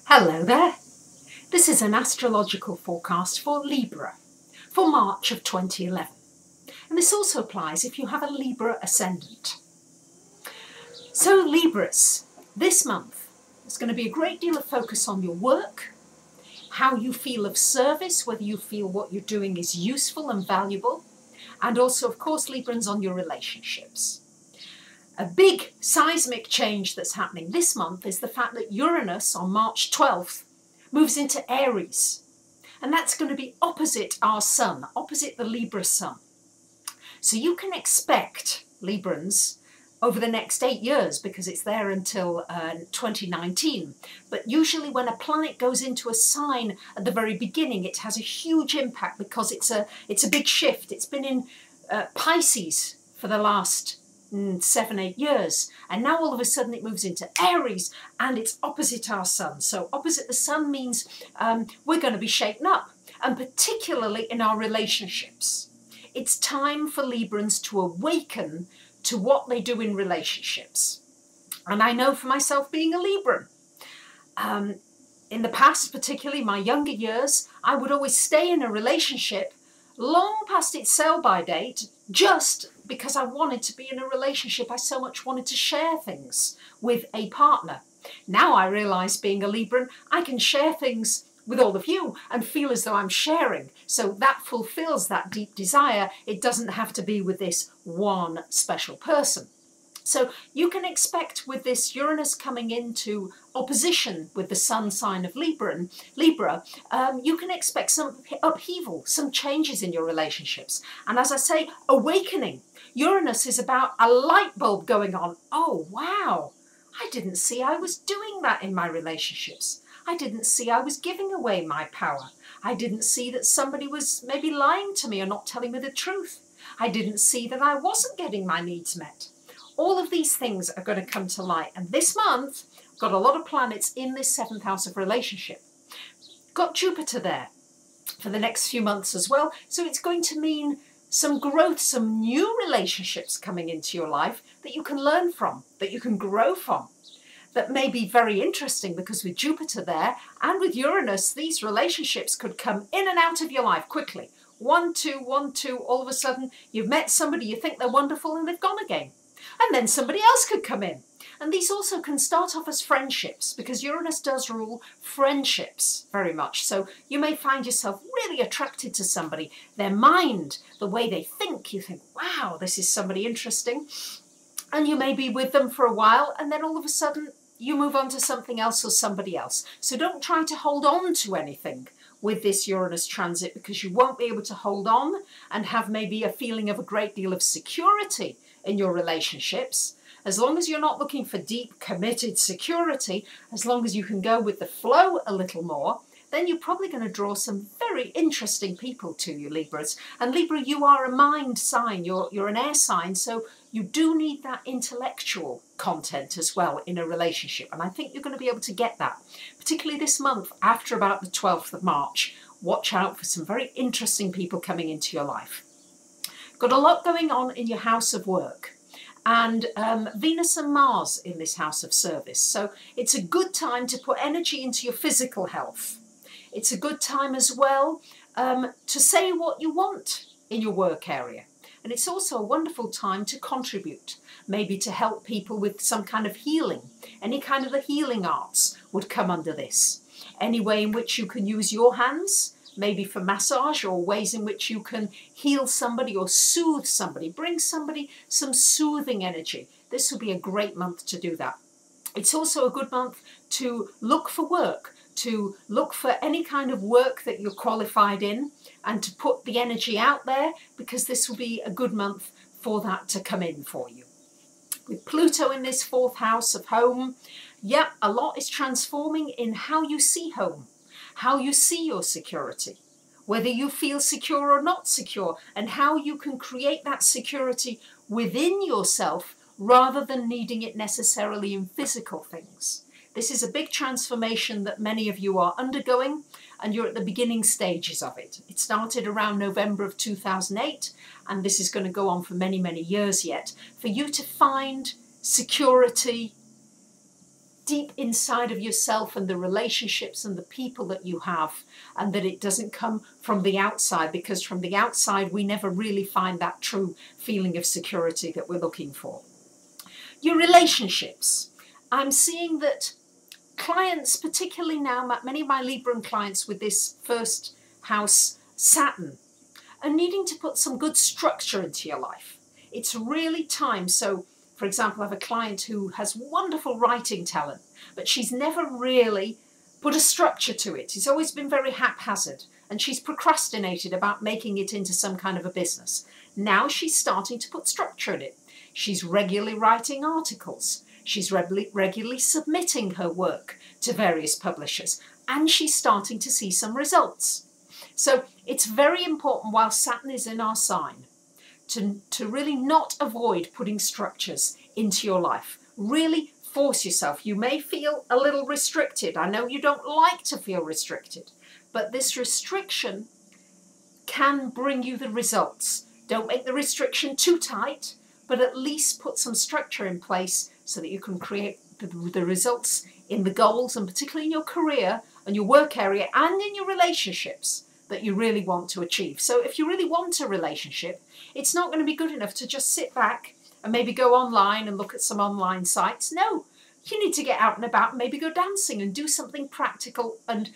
Hello there. This is an astrological forecast for Libra for March of 2011. And this also applies if you have a Libra ascendant. So Libras, this month, there's going to be a great deal of focus on your work, how you feel of service, whether you feel what you're doing is useful and valuable, and also, of course, Librans, on your relationships. A big seismic change that's happening this month is the fact that Uranus on March 12th moves into Aries. And that's going to be opposite our sun, opposite the Libra sun. So you can expect, Librans, over the next 8 years, because it's there until 2019. But usually when a planet goes into a sign at the very beginning, it has a huge impact because it's a big shift. It's been in Pisces for the last 7-8 years, and now all of a sudden it moves into Aries and it's opposite our sun. So opposite the sun means we're going to be shaken up, and particularly in our relationships. It's time for Librans to awaken to what they do in relationships. And I know for myself, being a Libran, in the past, particularly my younger years, I would always stay in a relationship long past its sell-by date, just because I wanted to be in a relationship. I so much wanted to share things with a partner. Now I realise, being a Libran, I can share things with all of you and feel as though I'm sharing. So that fulfills that deep desire. It doesn't have to be with this one special person. So you can expect, with this Uranus coming into opposition with the sun sign of Libra, you can expect some upheaval, some changes in your relationships. And as I say, awakening. Uranus is about a light bulb going on. Oh, wow, I didn't see I was doing that in my relationships. I didn't see I was giving away my power. I didn't see that somebody was maybe lying to me or not telling me the truth. I didn't see that I wasn't getting my needs met. All of these things are going to come to light. And this month, got a lot of planets in this 7th house of relationship. Got Jupiter there for the next few months as well. So it's going to mean some growth, some new relationships coming into your life that you can learn from, that you can grow from, that may be very interesting, because with Jupiter there and with Uranus, these relationships could come in and out of your life quickly. 1, 2, 1, 2, all of a sudden you've met somebody, you think they're wonderful, and they've gone again. And then somebody else could come in. And these also can start off as friendships, because Uranus does rule friendships very much. So you may find yourself really attracted to somebody, their mind, the way they think. You think, wow, this is somebody interesting. And you may be with them for a while, and then all of a sudden you move on to something else or somebody else. So don't try to hold on to anything with this Uranus transit, because you won't be able to hold on and have maybe a feeling of a great deal of security in your relationships. As long as you're not looking for deep, committed security, as long as you can go with the flow a little more, then you're probably going to draw some very interesting people to you, Libras. And Libra, you are a mind sign, you're an air sign, so you do need that intellectual content as well in a relationship. And I think you're going to be able to get that, particularly this month after about the 12th of March. Watch out for some very interesting people coming into your life. Got a lot going on in your house of work, and Venus and Mars in this house of service. So it's a good time to put energy into your physical health. It's a good time as well to say what you want in your work area. And it's also a wonderful time to contribute, maybe to help people with some kind of healing. Any kind of the healing arts would come under this. Any way in which you can use your hands, maybe for massage, or ways in which you can heal somebody or soothe somebody, bring somebody some soothing energy. This will be a great month to do that. It's also a good month to look for work, to look for any kind of work that you're qualified in, and to put the energy out there, because this will be a good month for that to come in for you. With Pluto in this 4th house of home, yep, a lot is transforming in how you see home, how you see your security, whether you feel secure or not secure, and how you can create that security within yourself rather than needing it necessarily in physical things. This is a big transformation that many of you are undergoing, and you're at the beginning stages of it. It started around November of 2008, and this is going to go on for many, many years yet, for you to find security deep inside of yourself and the relationships and the people that you have, and that it doesn't come from the outside, because from the outside we never really find that true feeling of security that we're looking for. Your relationships. I'm seeing that clients, particularly now, many of my Libran clients with this first house Saturn, are needing to put some good structure into your life. It's really time. So, for example, I have a client who has wonderful writing talent, but she's never really put a structure to it. It's always been very haphazard, and she's procrastinated about making it into some kind of a business. Now she's starting to put structure in it. She's regularly writing articles. She's regularly submitting her work to various publishers, and she's starting to see some results. So it's very important, while Saturn is in our sign, to really not avoid putting structures into your life. Really force yourself. You may feel a little restricted. I know you don't like to feel restricted, but this restriction can bring you the results. Don't make the restriction too tight, but at least put some structure in place so that you can create the results in the goals, and particularly in your career and your work area and in your relationships that you really want to achieve. So if you really want a relationship, it's not going to be good enough to just sit back and maybe go online and look at some online sites. No, you need to get out and about and maybe go dancing and do something practical and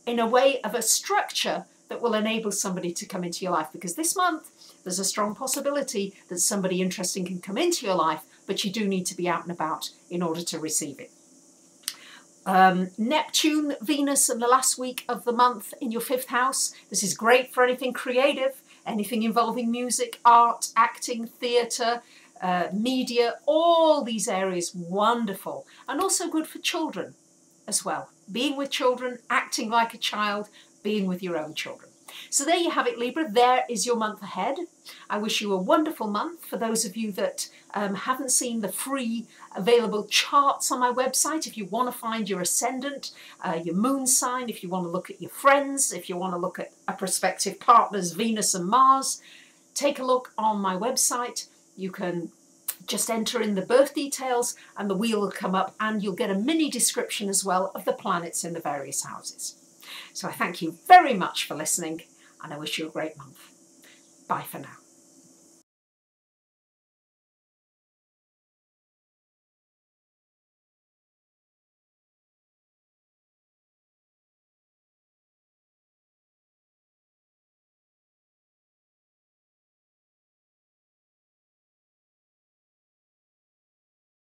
in a way of a structure that will enable somebody to come into your life. Because this month, there's a strong possibility that somebody interesting can come into your life, but you do need to be out and about in order to receive it. Neptune, Venus in the last week of the month in your 5th house. This is great for anything creative, anything involving music, art, acting, theatre, media, all these areas, wonderful. And also good for children as well. Being with children, acting like a child, being with your own children. So there you have it, Libra. There is your month ahead. I wish you a wonderful month. For those of you that haven't seen the free available charts on my website, if you want to find your ascendant, your moon sign, if you want to look at your friends, if you want to look at a prospective partner's Venus and Mars, take a look on my website. You can just enter in the birth details and the wheel will come up, and you'll get a mini description as well of the planets in the various houses. So I thank you very much for listening, and I wish you a great month. Bye for now.